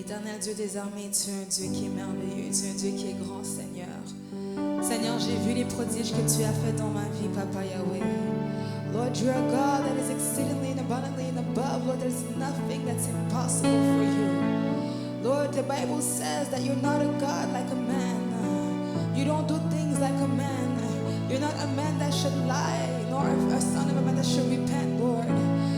Éternel Dieu des armées, tu es un Dieu qui est merveilleux, tu es un Dieu qui est grand, Seigneur. Seigneur, j'ai vu les prodiges que tu as fait dans ma vie, Papa Yahweh. Lord, you are a God that is exceedingly and abundantly and above. Lord, there's nothing that's impossible for you. Lord, the Bible says that you're not a God like a man. You don't do things like a man. You're not a man that should lie, nor a son of a man that should repent, Lord.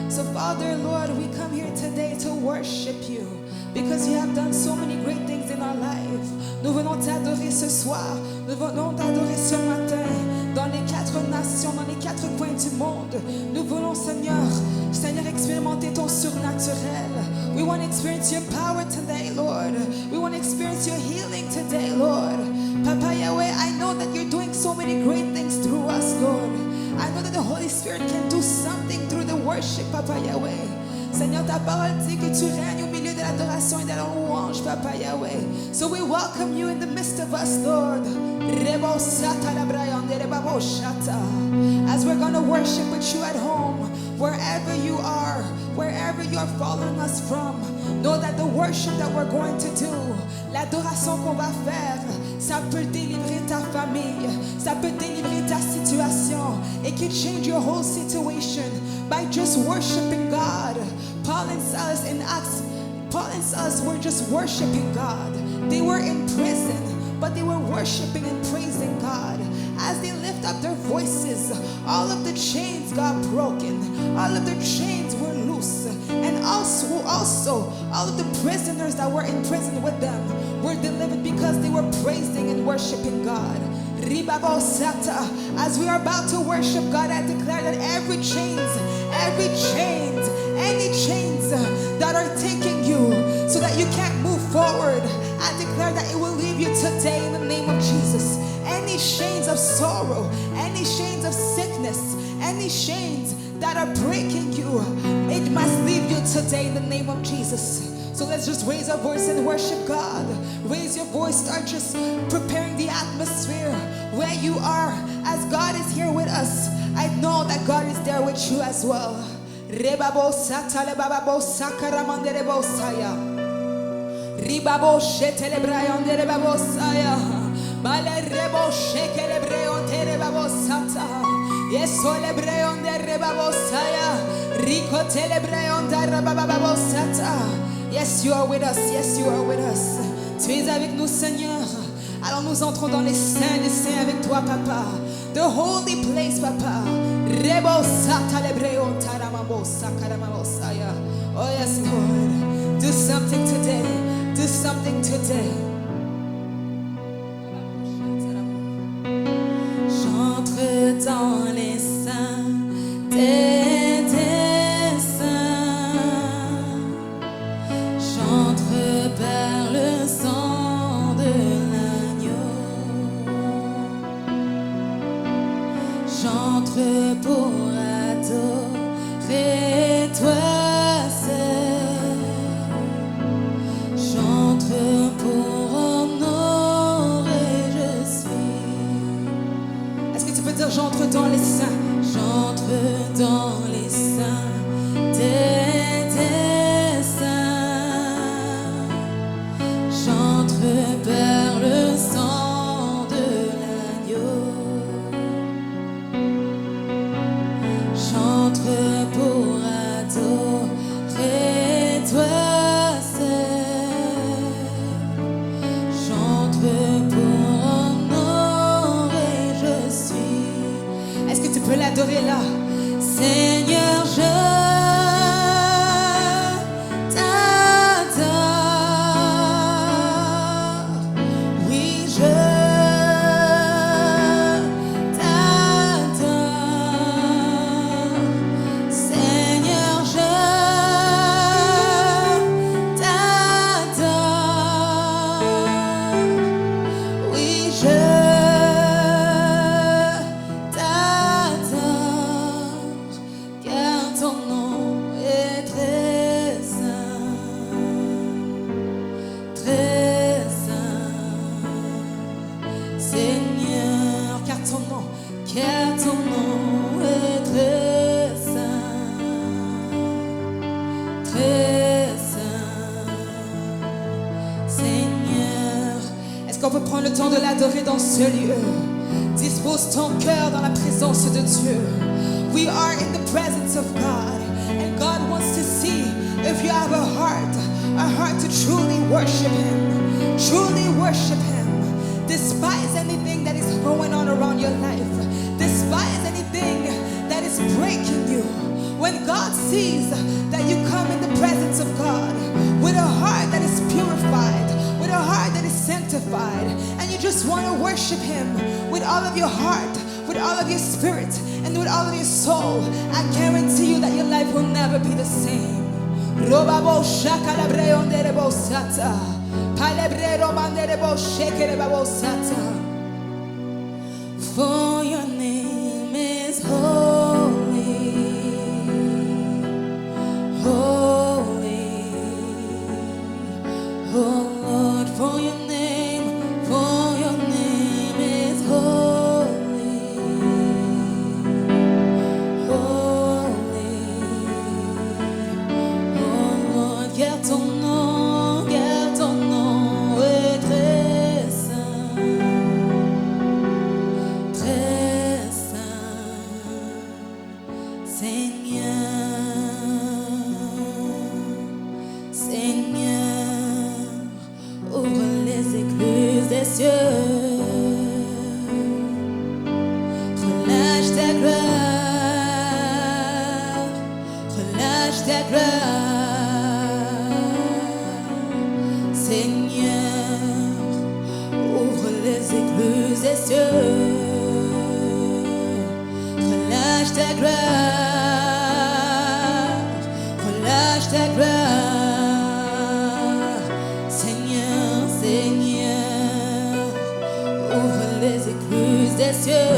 So, Father, Lord, we come here today to worship you because you have done so many great things in our life. Nous venons t'adorer ce soir. Nous venons t'adorer ce matin dans les 4 nations, dans les 4 coins du monde. Nous voulons, Seigneur, expérimenter ton surnaturel. We want to experience your power today, Lord. We want to experience your healing today, Lord. Papa Yahweh, I know that you're doing so many great things through us, Lord. I know that the Holy Spirit can do something through the worship, Papa Yahweh. Seigneur, ta parole dit que tu règnes au milieu de l'adoration et de la louange, Papa Yahweh. So we welcome you in the midst of us, Lord. As we're going to worship with you at home, wherever you are following us from, know that the worship that we're going to do, l'adoration qu'on va faire, ça peut délivrer ta famille, ça peut délivrer ta situation. It can change your whole situation by just worshiping God. Paul and Silas in Acts, Paul and Silas were just worshiping God. They were in prison, but they were worshiping and praising God. As they lift up their voices, all of the chains got broken. All of their chains were loose. And also all of the prisoners that were in prison with them were delivered because they were praising and worshiping God. As we are about to worship God, I declare that any chains that are taking you so that you can't move forward, I declare that it will leave you today in the name of Jesus. Any chains of sorrow, any chains of sickness, any chains that are breaking you, it must leave you today in the name of Jesus. So let's just raise our voice and worship God. Raise your voice, start just preparing the atmosphere where you are. As God is here with us, I know that God is there with you as well. Rebabo satale bababo sakaramande rebosaya. Ribabo shetelebrayonde rebabosaya. Bale rebo shekelebreonte rebabosata. Yeso lebreonde rebabosaya. Rico telebreonde rebababosata. Yes, you are with us. Yes, you are with us. Tu es avec nous, Seigneur. Alors nous entrons dans les saints des saints avec toi, Papa. The holy place, Papa. Rebo satalebreon taramamo sakaramamosaya. Oh yes, Lord. Do something today. Do something today. J'entre dans les saints des saints. J'entre par le sang de l'agneau. J'entre pour adorer toi seul. J'entre pour honorer, je suis. Est-ce que tu peux dire j'entre dans les saints? J'entre dans les saints des saints. J'entre par le sang de l'agneau. J'entre pour adorer toi seul. J'entre pour honorer, je suis. Est-ce que tu peux l'adorer là? Seigneur, je t'adore. Oui, je t'adore. Seigneur, je t'adore. Oui, je t'adore. Car ton nom est très saint, très saint. Seigneur, car ton nom est très saint, très saint. qu'on peut prendre le temps de l'adorer dans ce lieu. Dispose ton cœur dans la présence de Dieu. We are in the presence of God, and God wants to see if you have a heart to truly worship Him. Truly worship Him. Despise anything that is going on around your life. Despise anything that is breaking you. When God sees that you come in the presence of God with a heart that is purified, with a heart that is sanctified, and you just want to worship Him with all of your heart, with all of your spirit, and with all of your soul, I guarantee you that your life will never be the same. For your name is holy, holy, oh Lord, for your name is holy, holy, oh Lord, car ton nom est très saint, Seigneur, Seigneur, ouvre les écluses des cieux, relâche ta gloire, relâche ta gloire, Seigneur, ouvre les écluses des cieux, relâche ta gloire, relâche ta gloire, Seigneur, Seigneur, ouvre les écluses des cieux,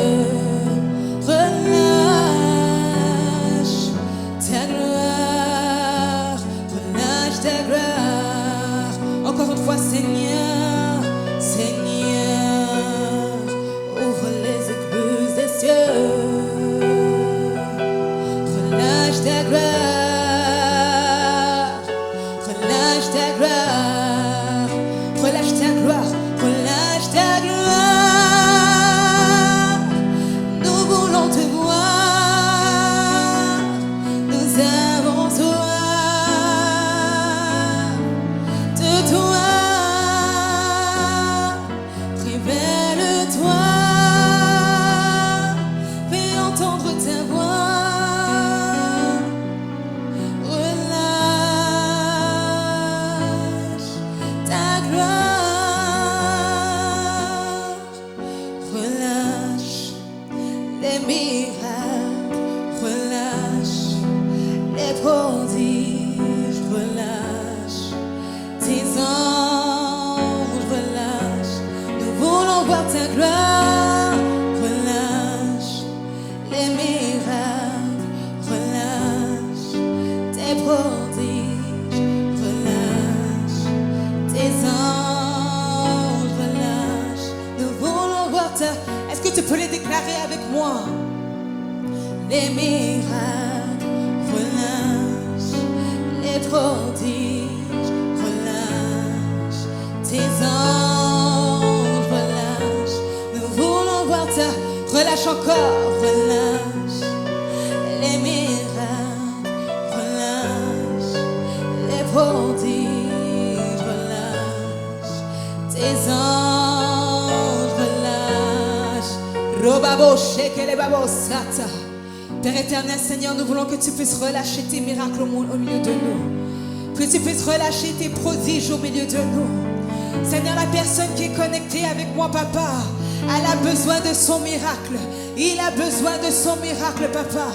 relâche ta gloire, relâche ta gloire, encore une fois, Seigneur, Seigneur, ouvre les écluses des cieux, relâche ta gloire, relâche ta gloire, relâche ta gloire, relâche ta gloire. Nous voulons te voir, nous avons soif de toi. Révèle-toi, fais entendre ta voix. Relâche ta gloire, relâche les miracles, relâche les prodiges, relâche tes anges, relâche, nous voulons voir ta gloire, relâche les miracles, relâche tes prodiges, relâche tes anges, relâche, nous voulons voir ta... Est-ce que tu peux les déclarer avec moi? Les miracles, relâche les prodiges, relâche tes anges, relâche, nous voulons voir ta... Relâche encore, relâche les miracles, relâche les prodiges, relâche tes anges, relâche. Robabo shekele babo sata. Père éternel, Seigneur, nous voulons que tu puisses relâcher tes miracles au milieu de nous, que tu puisses relâcher tes prodiges au milieu de nous. Seigneur, la personne qui est connectée avec moi, Papa, elle a besoin de son miracle. Il a besoin de son miracle, Papa.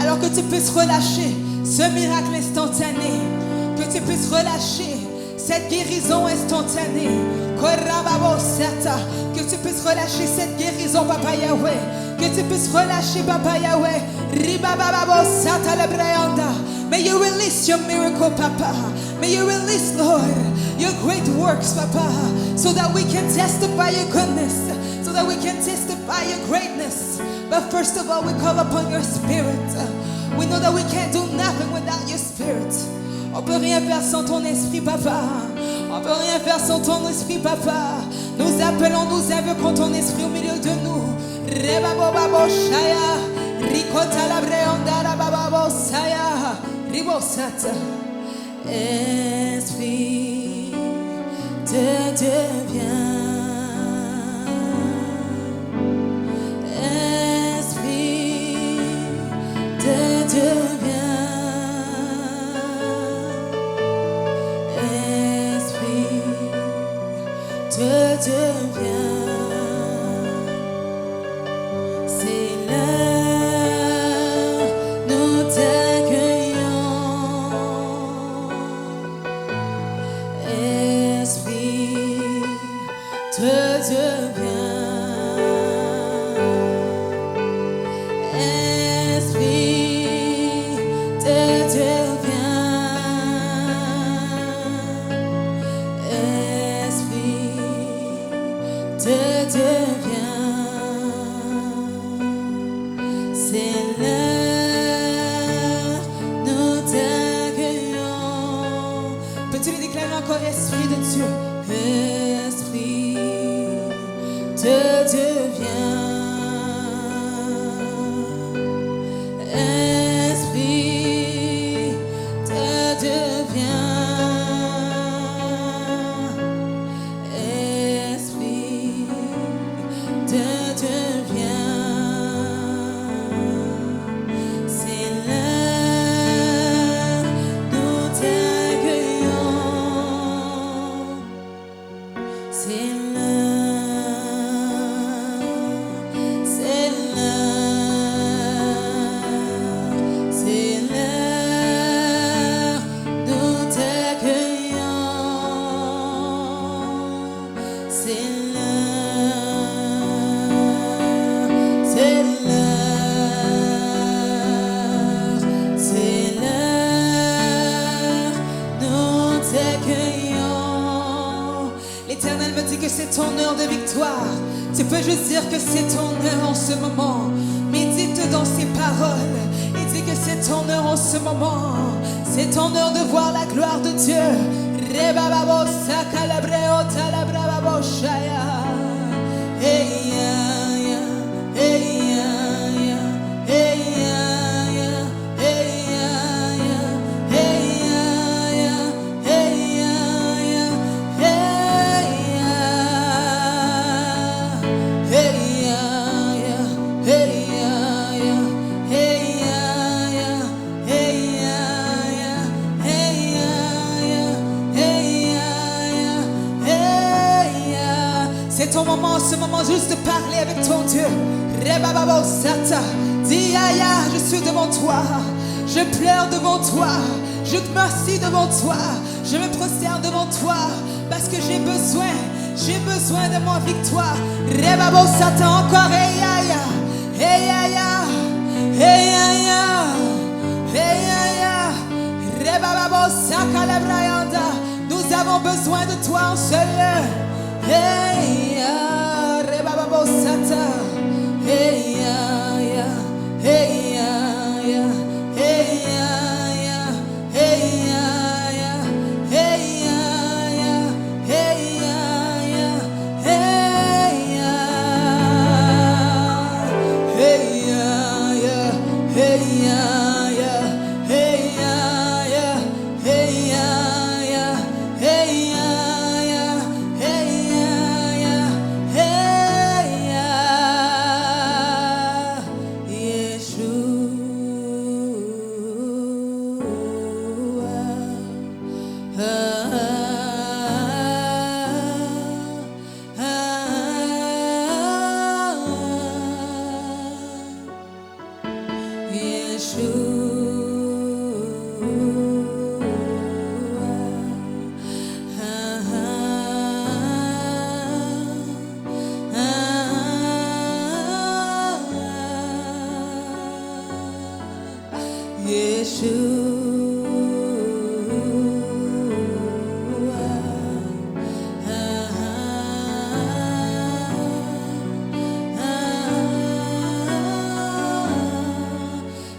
Alors que tu puisses relâcher ce miracle instantané, que tu puisses relâcher cette guérison instantanée, que tu puisses relâcher cette guérison, Papa Yahweh, que tu puisses relâcher, Papa Yahweh. May you release your miracle, Papa. May you release, Lord, your great works, Papa, so that we can testify your goodness, so that we can testify your greatness. But first of all, we call upon your spirit. We know that we can't do nothing without your spirit. On peut rien faire sans ton esprit, Papa. On peut rien faire sans ton esprit, Papa. Nous appelons, nous invoquons ton esprit au milieu de nous. Rebababo Shaya, Rikota la Breonda, Bababo Saya, Ribosata. Esprit de Dieu viens. Esprit de Dieu viens. Esprit de Dieu viens. C'est l'heure, nous t'accueillons. Esprit de Dieu viens. Esprit de Dieu viens. Esprit de Dieu viens. C'est l'heure, nous t'accueillons. Peux-tu le déclarer encore, Esprit de Dieu? Esprit de Dieu viens. Esprit de Dieu viens. Esprit de Dieu viens. C'est l'heure, nous t'accueillons. C'est l'heure, c'est l'heure, c'est l'heure, nous t'accueillons. C'est l'heure, c'est l'heure, c'est l'heure, nous t'accueillons. L'Éternel me dit que c'est ton heure de victoire. Tu peux juste dire que c'est ton heure en ce moment. Médite dans ses paroles et dis que c'est ton heure en ce moment. C'est ton heure de voir la gloire de Dieu. Rebababo sakalabreo talabrababo shaya. Hey ya ya, hey ya ya, hey ya ya, hey ya ya, hey ya ya, hey ya ya, hey ya, hey ya ya, hey ya ya, hey ya ya, hey ya ya, hey ya ya, hey ya ya, hey ya. C'est ton moment, ce moment juste de parler avec ton Dieu. Rebababo sata, dis Aya, je suis devant toi, je pleure devant toi, je te remercie devant toi, je me prosterne devant toi parce que j'ai besoin de ma victoire. Rebabo sata, encore hey Aya, hey Aya, hey Aya, hey Aya, Rebababo saka la brayanda. Nous avons besoin de toi en ce lieu. Hey ya, Rebababo sata, hey ya ya, hey ya ya, hey ya ya, hey ya ya, hey ya ya, hey ya ya, hey ya, hey ya ya, hey ya ya, hey ya ya, hey ya ya, hey ya ya, hey ya ya, hey ya,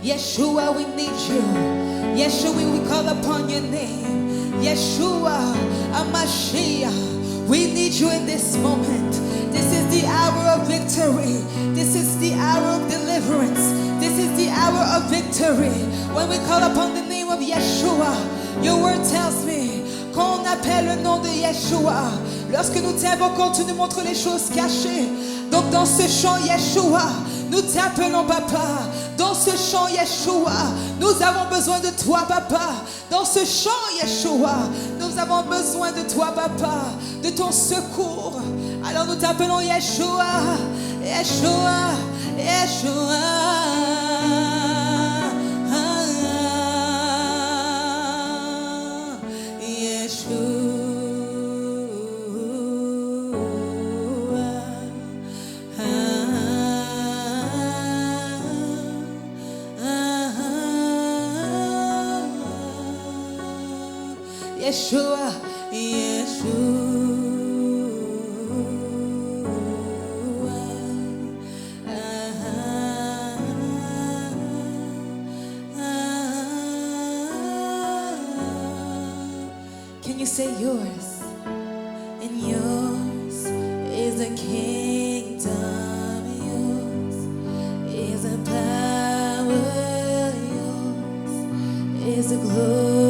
Yeshua, we need you. Yeshua, we call upon your name. Yeshua, Amashiach, We need you in this moment. This is the hour of victory. This is the hour of deliverance. This is the hour of victory. When we call upon the name of Yeshua, your word tells me qu'on appelle le nom de Yeshua. Lorsque nous t'invoquons, tu nous montres les choses cachées. Donc dans ce chant Yeshua, nous t'appelons Papa. Dans ce chant Yeshua, nous avons besoin de toi Papa. Dans ce chant Yeshua, nous avons besoin de toi Papa, de ton secours. Alors nous t'appelons Yeshua, Yeshua, Yeshua. Yeshua, Can you say yours? And yours is the kingdom, yours is the power, yours is the glory.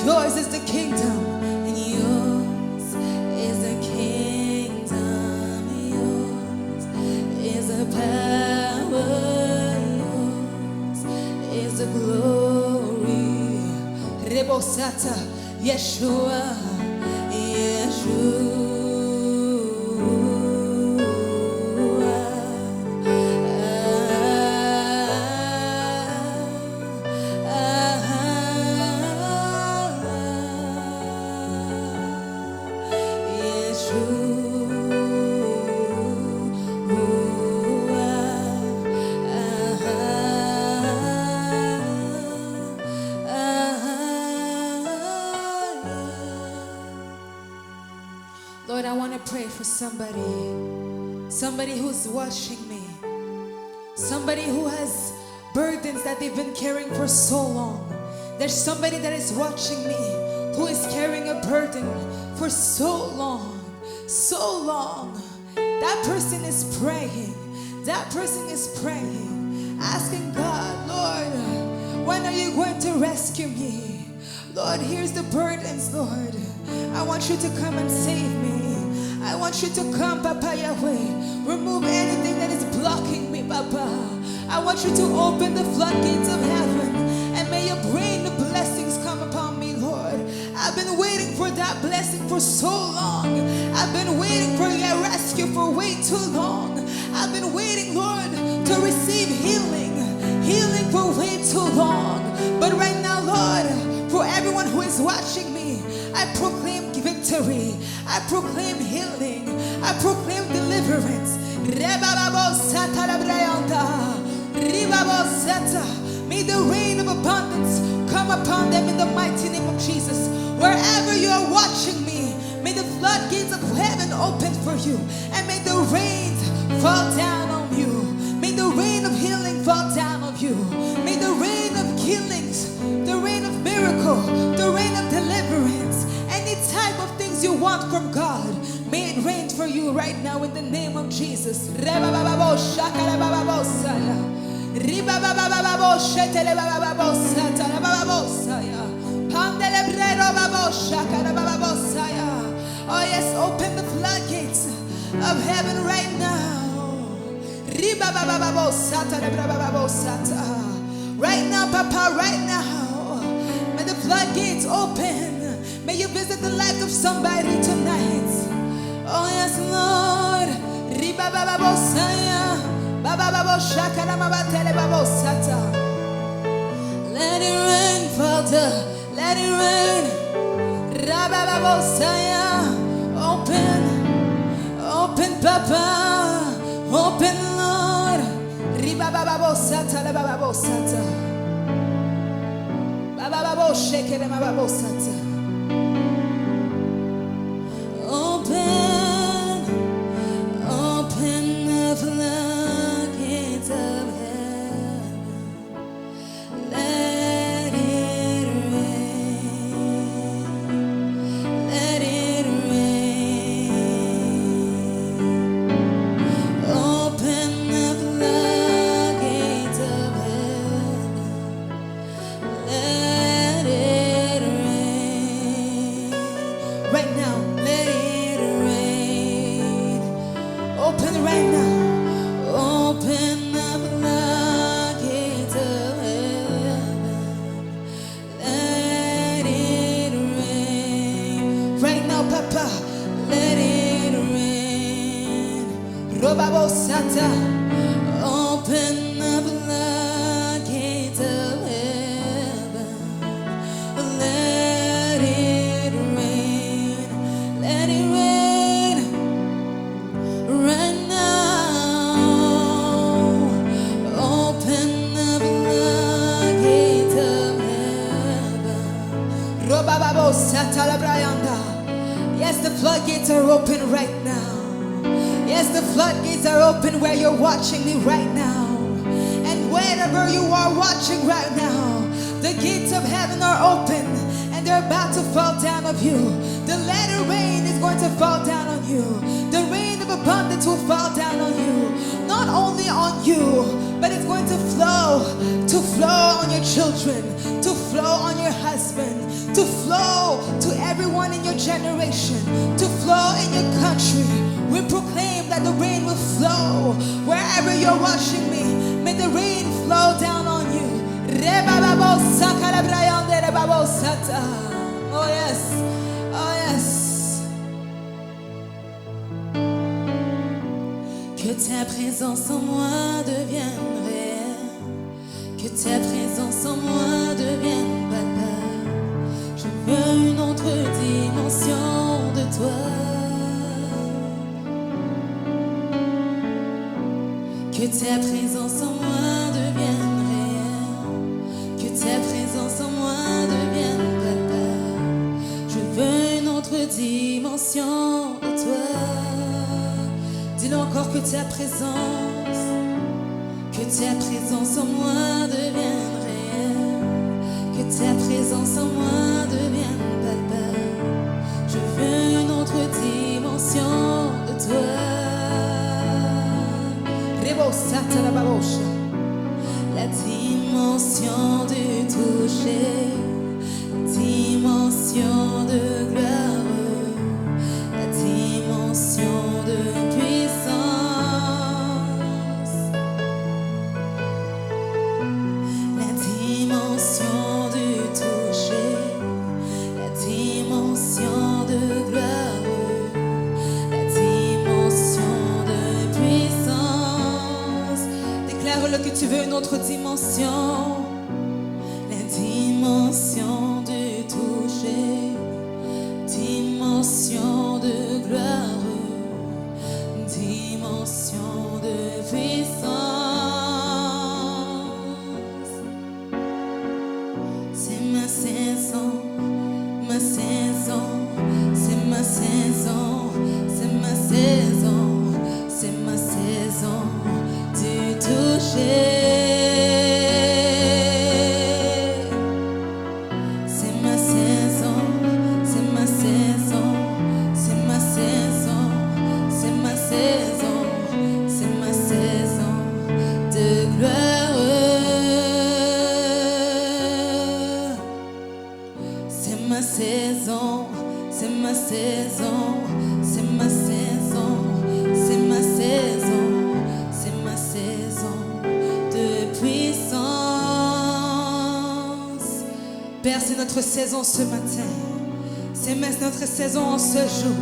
Yours is the kingdom, and yours is the kingdom, yours is the power, yours is the glory. Rebosata, Yeshua, Yeshua. Lord, I want to pray for somebody who's watching me, somebody who has burdens that they've been carrying for so long. There's somebody that is watching me who is carrying a burden for so long, so long. That person is praying. That person is praying, asking God, Lord, when are you going to rescue me? Lord, here's the burdens, Lord. I want you to come and save me. I want you to come, Papa Yahweh. Remove anything that is blocking me, Papa. I want you to open the floodgates of heaven, and may your rain of blessings come upon me, Lord. I've been waiting for that blessing for so long. I've been waiting for your rescue for way too long. I've been waiting, Lord, to receive healing for way too long. But right now, Lord, for everyone who is watching me, I proclaim victory. I proclaim healing. I proclaim deliverance. May the rain of abundance come upon them in the mighty name of Jesus. Wherever you are watching me, may the floodgates of heaven open for you, and may the rains fall down on you. May the rain of healing fall down on you. May the rain of healings, the rain of miracle, the rain of deliverance, any type of things you want from God, may it rain for you right now in the name of Jesus. Oh yes, open the floodgates of heaven right now. Right now, Papa, right now. May the floodgates open. May you visit the life of somebody tonight. Oh yes, Lord. Let it rain fall down. let it rain. Rabababosaya. Open, open, Papa, open, Lord. Ribabababosata, labababosata. Babababoseke, babababosata. Open, open the floodgates of heaven. Let it rain. Let it rain. Open the floodgates of heaven. Let it rain. Right now, let it rain. Open right now. Open the floodgates of heaven. Let it rain. Right now, Papa, let it rain. Robabosata. Open the floodgates of heaven. Let it rain. Let it rain. Right now. Open the floodgates of heaven. Robababosata labrayanda. Yes, the floodgates are open right now. Yes, the floodgates are open where you're watching me right now. And wherever you are watching right now, the gates of heaven are open and they're about to fall down on you. The latter rain is going to fall down on you. The rain of abundance will fall down on you. Not only on you, but it's going to flow on your children, to flow on your husband, to flow to everyone in your generation, to flow in your country. We proclaim that the rain will flow wherever you're watching me. May the rain flow down on you. Oh yes, oh yes. Que ta présence en moi devienne réelle. Que ta présence en moi devienne palpable. Je veux une autre dimension de toi. Que ta présence en moi devienne réelle. Que ta présence en moi devienne palpable. Je veux une autre dimension de toi. Dis-le encore, que ta présence en moi devienne réelle. Que ta présence en moi devienne palpable. Je veux une autre dimension de toi. La dimension du toucher, dimension de gloire, la dimension de puissance, la dimension du toucher, la dimension de gloire, la dimension de puissance. Déclare-le que tu veux une autre dimension. La dimension du toucher, dimension de gloire, dimension de puissance. C'est ma saison, ma saison, c'est ma saison, c'est ma saison, c'est ma saison du toucher. Père, c'est notre saison ce matin. C'est notre saison en ce jour.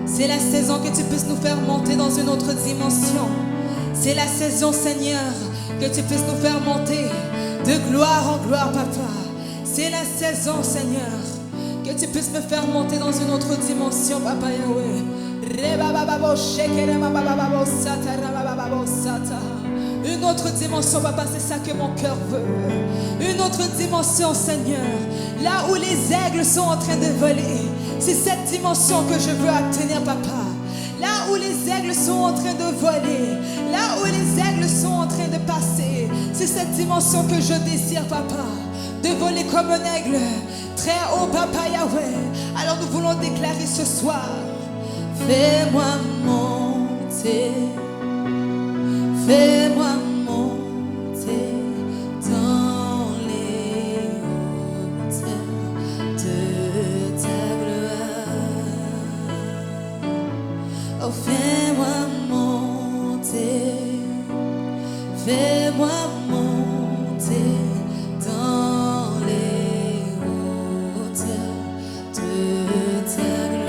C'est la saison que tu puisses nous faire monter dans une autre dimension. C'est la saison, Seigneur, que tu puisses nous faire monter de gloire en gloire, Papa. C'est la saison, Seigneur. Que tu puisses me faire monter dans une autre dimension, Papa Yahweh. Une autre dimension, Papa, c'est ça que mon cœur veut. Une autre dimension, Seigneur. Là où les aigles sont en train de voler, c'est cette dimension que je veux obtenir, Papa. Là où les aigles sont en train de voler, là où les aigles sont en train de passer, c'est cette dimension que je désire, Papa. De voler comme un aigle, très haut, Papa Yahweh. Alors nous voulons déclarer ce soir: fais-moi monter, fais-moi monter dans les hauteurs de ta gloire. Oh, fais-moi monter, fais-moi monter dans les hauteurs de ta gloire.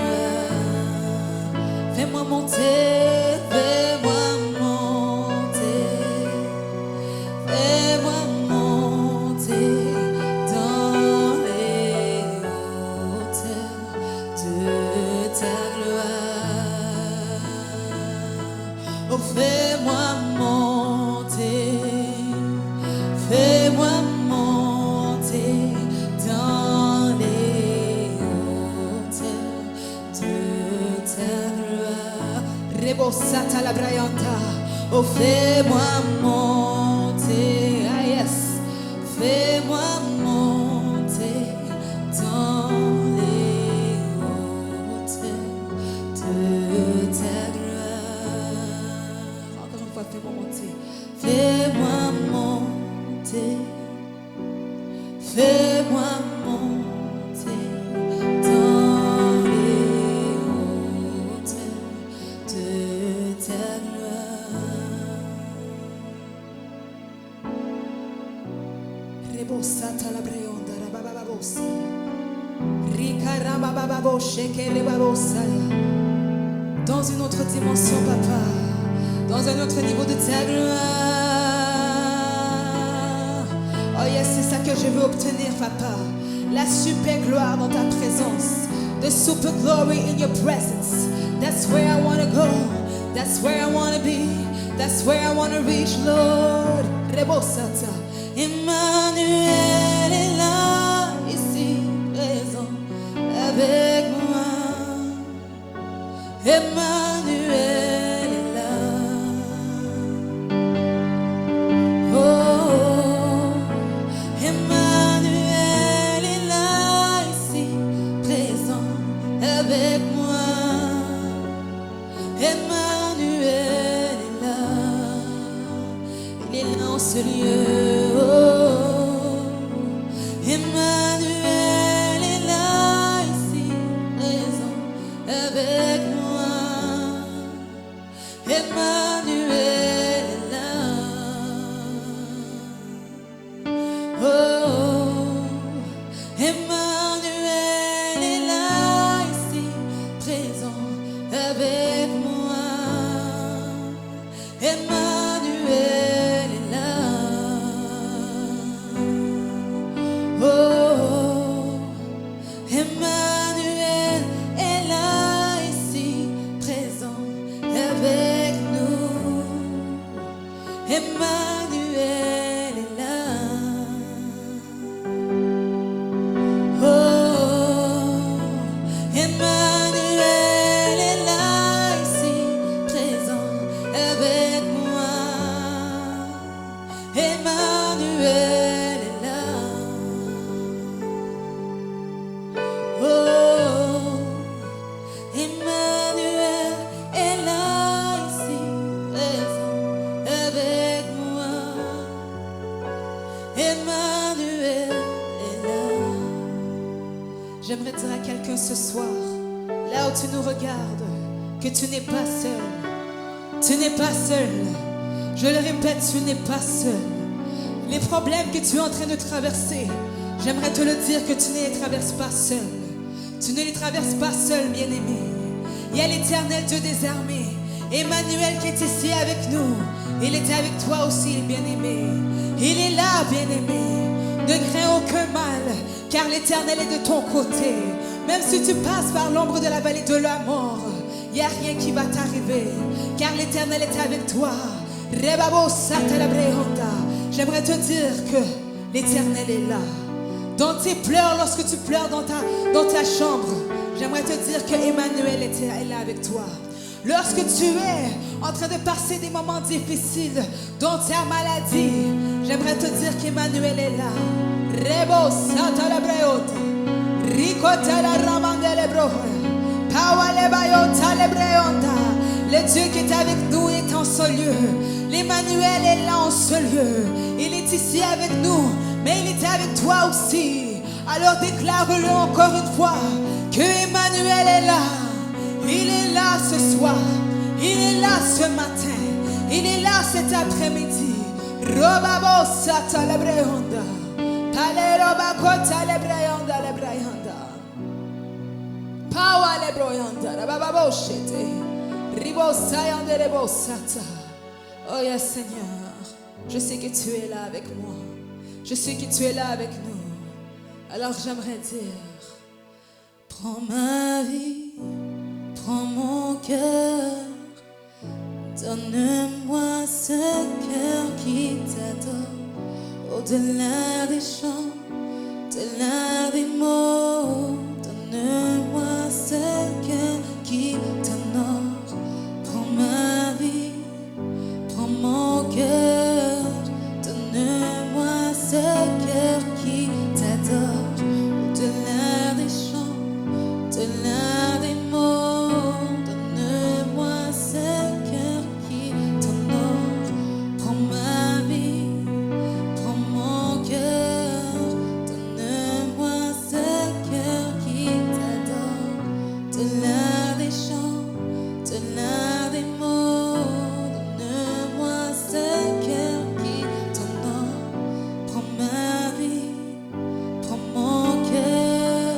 Fais-moi monter, fais-moi monter, fais-moi monter dans les hauteurs de ta gloire. Oh, fais-moi monter, fais-moi monter dans les hauteurs de ta gloire. Rebosata la brayanta. Oh, fais-moi monter, ah yes, fais-moi monter dans les hauteurs de ta gloire. Encore une fois, fais-moi monter, fais-moi monter, fais-moi monter dans les hauteurs de ta gloire. Rebosata la brayonda, rabababosi. Rikarabababo, shekerebabosaya. Dans une autre dimension, Papa, dans un autre niveau de ta gloire. Oh yes, c'est ça que je veux obtenir, Papa. La super gloire dans ta présence. The super glory in your presence. That's where I want to go. That's where I want to be. That's where I want to reach, Lord. Rebosata. Emmanuel est là, ici, présent, avec moi. Emmanuel est là. Oh, Emmanuel est là, ici, présent, avec moi. Emmanuel est là. Il est là en ce lieu. Oh, Emmanuel est là, ici, présent, avec moi. Emmanuel est là. Oh, Emmanuel est là, ici, présent, avec moi. Emmanuel est là. Oh, Emmanuel est là, ici, présent, avec nous. Emmanuel est là. Oh, Emmanuel est là, ici, présent, avec moi. Emmanuel est là. Oh, Emmanuel est là, ici, présent, avec moi. Emmanuel est là. J'aimerais dire à quelqu'un ce soir, là où tu nous regardes, que tu n'es pas seul. Tu n'es pas seul. Je le répète, tu n'es pas seul. Les problèmes que tu es en train de traverser, j'aimerais te le dire que tu ne les traverses pas seul. Tu ne les traverses pas seul, bien-aimé. Il y a l'Éternel Dieu des armées, Emmanuel, qui est ici avec nous. Il était avec toi aussi, bien-aimé. Il est là, bien-aimé. Ne crains aucun mal, car l'Éternel est de ton côté. Même si tu passes par l'ombre de la vallée de la mort, il n'y a rien qui va t'arriver, car l'Éternel est avec toi. J'aimerais te dire que l'Éternel est là. Dans tes pleurs, lorsque tu pleures dans ta chambre, j'aimerais te dire que Emmanuel est là avec toi. Lorsque tu es en train de passer des moments difficiles dans ta maladie, j'aimerais te dire qu'Emmanuel est là. Le Dieu qui est avec nous est en ce lieu. L'Emmanuel est là en ce lieu. Il est ici avec nous, mais il est avec toi aussi. Alors déclare-le encore une fois que Emmanuel est là. Il est là ce soir. Il est là ce matin. Il est là cet après-midi. Robabo sata lebreonda. Paleroba kota lebreonda lebreonda. Pawa lebreonda. Rababo shete. Ribo sayande rebo sata. Oh yes, Seigneur. Je sais que tu es là avec moi. Je sais que tu es là avec nous. Alors j'aimerais dire, prends ma vie, prends mon cœur, donne-moi ce cœur qui t'adore, au-delà des chants, au-delà des mots, donne-moi ce cœur qui t'honore. Prends ma vie, prends mon cœur, donne-moi ce cœur qui t'adore, au-delà des chants, au-delà des mots, donne-moi ce cœur qui t'honore. Prends ma vie, prends mon cœur, donne-moi ce cœur qui t'adore, au-delà des chants, au-delà des mots, donne-moi ce cœur qui t'honore. Prends ma vie, prends mon cœur,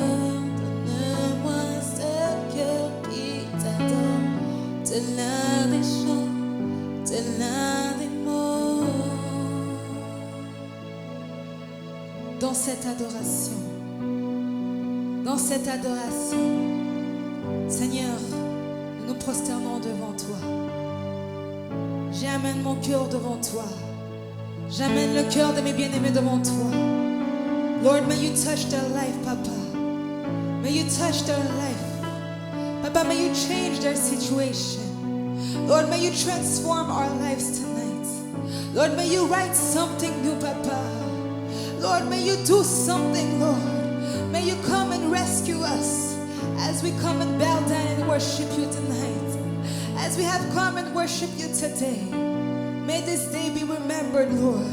donne-moi ce cœur qui t'adore, au-delà des chants, au-delà des mots. Dans cette adoration, Seigneur, nous nous prosternons devant toi. J'amène mon cœur devant toi. J'amène le cœur de mes bien-aimés devant toi. Lord, may you touch their life, Papa. May you touch their life. Papa, may you change their situation. Lord, may you transform our lives tonight. Lord, may you write something new, Papa. Lord, may you do something, Lord. May you come and rescue us as we come and bow down and worship you tonight. As we have come and worship you today. May this day be remembered, Lord.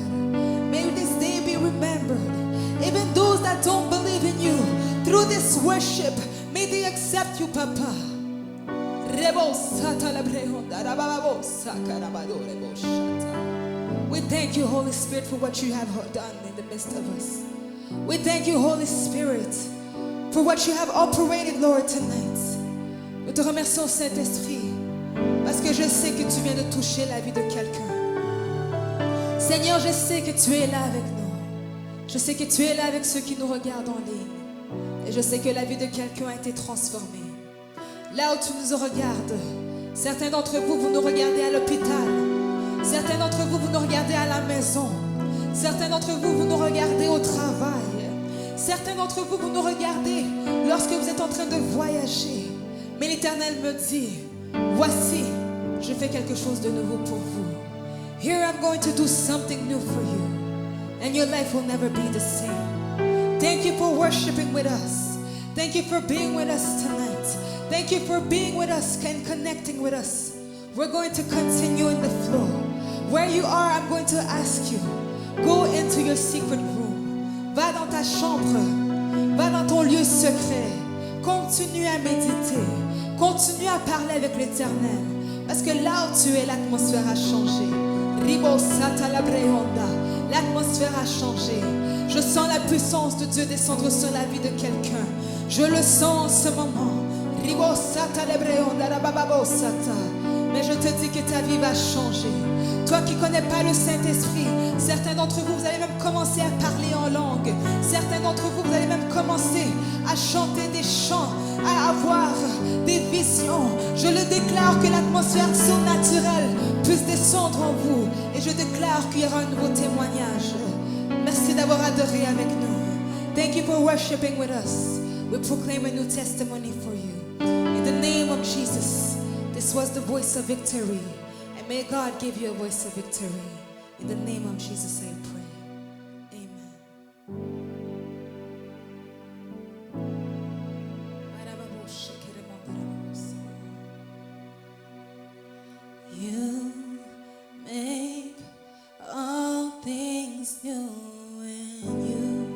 May this day be remembered. Even those that don't believe in you, through this worship, may they accept you, Papa. We thank you, Holy Spirit, for what you have done in the midst of us. We thank you, Holy Spirit, for what you have operated, Lord, tonight. Nous te remercions, Saint-Esprit, parce que je sais que tu viens de toucher la vie de quelqu'un. Seigneur, je sais que tu es là avec nous. Je sais que tu es là avec ceux qui nous regardent en ligne. Et je sais que la vie de quelqu'un a été transformée. Là où tu nous regardes, certains d'entre vous, vous nous regardez à l'hôpital. Certains d'entre vous, vous nous regardez à la maison. Certains d'entre vous, vous nous regardez au travail. Certains d'entre vous, vous nous regardez lorsque vous êtes en train de voyager. Mais l'Éternel me dit, voici, je fais quelque chose de nouveau pour vous. Here I'm going to do something new for you. And your life will never be the same. Thank you for worshiping with us. Thank you for being with us tonight. Thank you for being with us and connecting with us. We're going to continue in the flow. Where you are, I'm going to ask you, go into your secret room. Va dans ta chambre. Va dans ton lieu secret. Continue à méditer. Continue à parler avec l'Éternel. Parce que là où tu es, l'atmosphère a changé. Ribo sata la breonda. L'atmosphère a changé. Je sens la puissance de Dieu descendre sur la vie de quelqu'un. Je le sens en ce moment. Ribo sata la breonda la bababo sata. Mais je te dis que ta vie va changer. Toi qui ne connais pas le Saint-Esprit, Certains d'entre vous, vous allez même commencer à parler en langue. Certains d'entre vous, vous allez même commencer à chanter des chants, à avoir des visions. Je le déclare que l'atmosphère surnaturelle puisse descendre en vous. Et je déclare qu'il y aura un nouveau témoignage. Merci d'avoir adoré avec nous. Thank you for worshiping with us. We proclaim a new testimony for you. In the name of Jesus, this was the voice of victory. And may God give you a voice of victory. In the name of Jesus, I pray. Amen. You make all things new, and you